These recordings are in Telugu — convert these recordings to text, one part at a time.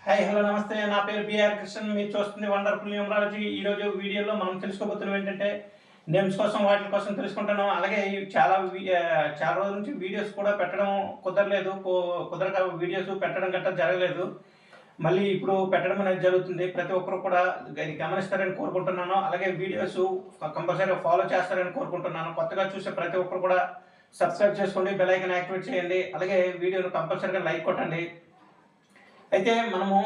హాయ్ హలో నమస్తే. నా పేరు బిఆర్ కృష్ణన్. మీరు చూస్తుంది వండర్ఫుల్ న్యూమరాలజీ. ఈరోజు వీడియోలో మనం తెలుసుకోబోతున్నాం ఏంటంటే నేమ్స్ కోసం వాటి కోసం తెలుసుకుంటున్నాం. అలాగే చాలా రోజుల నుంచి వీడియోస్ కూడా పెట్టడం కుదరలేదు. కుదరక వీడియోస్ పెట్టడం గట్రా జరగలేదు. మళ్ళీ ఇప్పుడు పెట్టడం అనేది జరుగుతుంది. ప్రతి ఒక్కరు కూడా ఇది గమనిస్తారని కోరుకుంటున్నాను. అలాగే వీడియోస్ కంపల్సరీగా ఫాలో చేస్తారని కోరుకుంటున్నాను. కొత్తగా చూసే ప్రతి ఒక్కరు కూడా సబ్స్క్రైబ్ చేసుకోండి, బెల్ ఐకాన్ యాక్టివేట్ చేయండి. అలాగే వీడియోను కంపల్సరీగా లైక్ కొట్టండి. అయితే మనము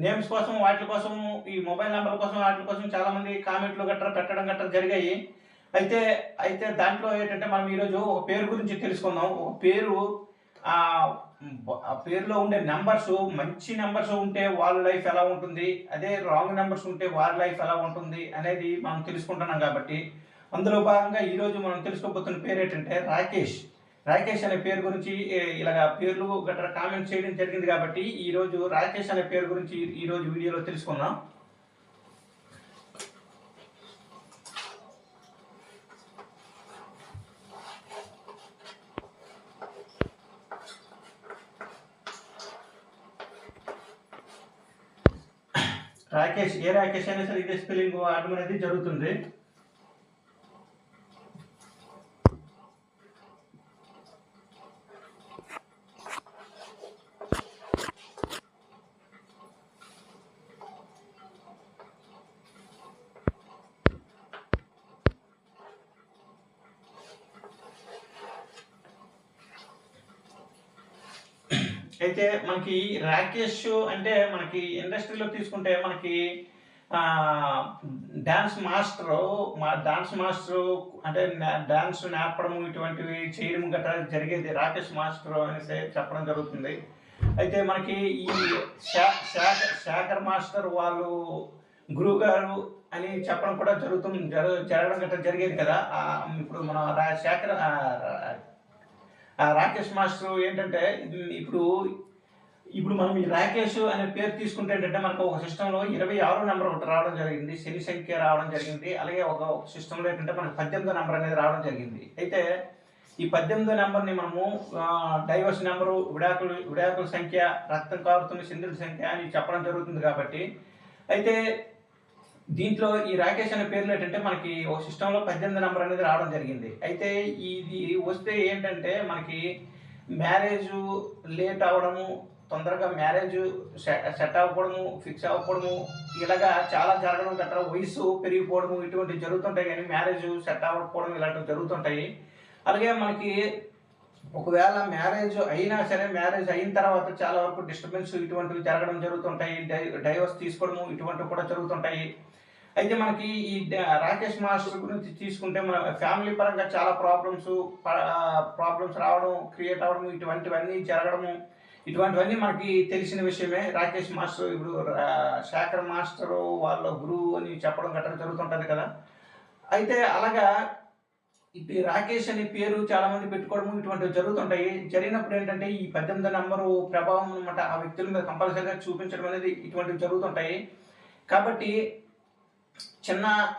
నేమ్స్ కోసం వాటి కోసం ఈ మొబైల్ నెంబర్ కోసం వాటి కోసం చాలామంది కామెంట్లు గట్రా పెట్టడం గట్రా జరిగాయి. అయితే అయితే దాంట్లో ఏంటంటే మనం ఈరోజు ఒక పేరు గురించి తెలుసుకుందాం. ఒక పేరు ఆ పేరులో ఉండే నెంబర్స్ మంచి నెంబర్స్ ఉంటే వాళ్ళ లైఫ్ ఎలా ఉంటుంది, అదే రాంగ్ నెంబర్స్ ఉంటే వారి లైఫ్ ఎలా ఉంటుంది అనేది మనం తెలుసుకుంటున్నాం. కాబట్టి అందులో భాగంగా ఈరోజు మనం తెలుసుకోబోతున్న పేరు ఏంటంటే రాకేష్. రాకేష్ అనే పేరు గురించి ఇలాగ పేర్లు గట్రా కామెంట్ చేయడం జరిగింది. కాబట్టి ఈరోజు రాకేష్ అనే పేరు గురించి ఈరోజు వీడియోలో తెలుసుకుందాం. రాకేష్ ఏ రాకేష్ అయినా సరే ఇదే స్పెల్లింగ్ ఆడడం అనేది జరుగుతుంది. అయితే మనకి రాకేష్ అంటే మనకి ఇండస్ట్రీలో తీసుకుంటే మనకి డాన్స్ మాస్టరు అంటే డాన్స్ నేర్పడము ఇటువంటివి చేయడం గట్రా జరిగేది రాకేష్ మాస్టర్ అనేసి చెప్పడం జరుగుతుంది. అయితే మనకి ఈ శేఖర్ మాస్టర్ వాళ్ళు గురువు గారు అని చెప్పడం కూడా జరగడం గట్రా జరిగేది కదా. ఇప్పుడు మన రాకేష్ మాస్టర్ ఏంటంటే ఇప్పుడు ఇప్పుడు మనం ఈ రాకేష్ అనే పేరు తీసుకుంటే ఏంటంటే మనకు ఒక సిస్టంలో 26 నెంబర్ ఒకటి రావడం జరిగింది, శని సంఖ్య రావడం జరిగింది. అలాగే ఒక సిస్టంలో ఏంటంటే మనకు 18వ నెంబర్ అనేది రావడం జరిగింది. అయితే ఈ 18వ నెంబర్ని మనము డైవర్స్ నెంబరు, విడాకుల సంఖ్య, రక్తం కారుతున్న చంద్రుడి సంఖ్య అని చెప్పడం జరుగుతుంది. కాబట్టి అయితే దీంట్లో ఈ రాకేష్ అనే పేర్లు ఏంటంటే మనకి ఒక సిస్టంలో 18 నెంబర్ అనేది రావడం జరిగింది. అయితే ఇది వస్తే ఏంటంటే మనకి మ్యారేజ్ లేట్ అవ్వడము, తొందరగా మ్యారేజ్ సెట్ అవ్వకపోవడము, ఫిక్స్ అవ్వకపోవడము, ఇలాగా చాలా జరగడం గట్రా, వయసు పెరిగిపోవడము ఇటువంటివి జరుగుతుంటాయి. కానీ మ్యారేజ్ సెట్ అవ్వకపోవడం ఇలాంటివి జరుగుతుంటాయి. అలాగే మనకి ఒకవేళ మ్యారేజ్ అయినా సరే మ్యారేజ్ అయిన తర్వాత చాలా వరకు డిస్టర్బెన్స్ ఇటువంటివి జరగడం జరుగుతుంటాయి. డైవర్స్ తీసుకోవడము ఇటువంటివి కూడా జరుగుతుంటాయి. అయితే మనకి ఈ రాకేష్ మాస్టర్ గురించి తీసుకుంటే మన ఫ్యామిలీ పరంగా చాలా ప్రాబ్లమ్స్ రావడం, క్రియేట్ అవ్వడం, ఇటువంటివన్నీ జరగడము, ఇటువంటివన్నీ మనకి తెలిసిన విషయమే. రాకేష్ మాస్టర్ ఇప్పుడు శేఖర్ మాస్టరు వాళ్ళ గురువు అని చెప్పడం గట్రా జరుగుతుంటుంది కదా. అయితే అలాగా ఇప్పుడు రాకేష్ అనే పేరు చాలా మంది పెట్టుకోవడం ఇటువంటివి జరుగుతుంటాయి. జరిగినప్పుడు ఏంటంటే ఈ 18 నెంబరు ప్రభావం అనమాట ఆ వ్యక్తుల మీద కంపల్సరీగా చూపించడం అనేది ఇటువంటివి జరుగుతుంటాయి. కాబట్టి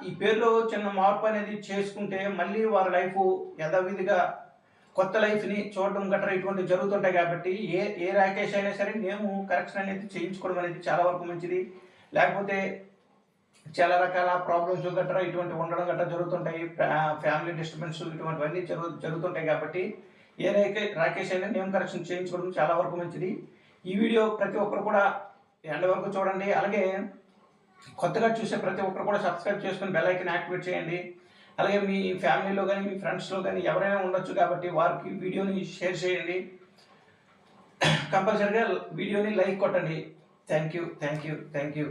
ఈ పేరులో చిన్న మార్పు అనేది చేసుకుంటే మళ్ళీ వారి లైఫ్ యథావిధిగా కొత్త లైఫ్ని చూడడం గట్రా ఇటువంటివి జరుగుతుంటాయి. కాబట్టి ఏ రాకేష్ అయినా సరే మేము కరెక్షన్ అనేది చేయించుకోవడం అనేది చాలా వరకు మంచిది. లేకపోతే చాలా రకాల ప్రాబ్లమ్స్ గట్రా ఇటువంటివి ఉండడం గట్రా జరుగుతుంటాయి. ఫ్యామిలీ డిస్టర్బెన్స్ ఇటువంటివన్నీ జరుగుతుంటాయి. కాబట్టి రాకేష్ అయినా నేమ్ కరెక్షన్ చేయించుకోవడం చాలా వరకు మంచిది. ఈ వీడియో ప్రతి ఒక్కరు కూడా ఎండ్ వరకు చూడండి. అలాగే కొత్తగా చూసే ప్రతి ఒక్కరు కూడా సబ్స్క్రైబ్ చేసుకుని బెల్ ఐకాన్ యాక్టివేట్ చేయండి. అలాగే మీ ఫ్యామిలీలో కానీ మీ ఫ్రెండ్స్లో కానీ ఎవరైనా ఉండొచ్చు. కాబట్టి వారికి వీడియోని షేర్ చేయండి. కంపల్సరీగా వీడియోని లైక్ కొట్టండి. Thank you.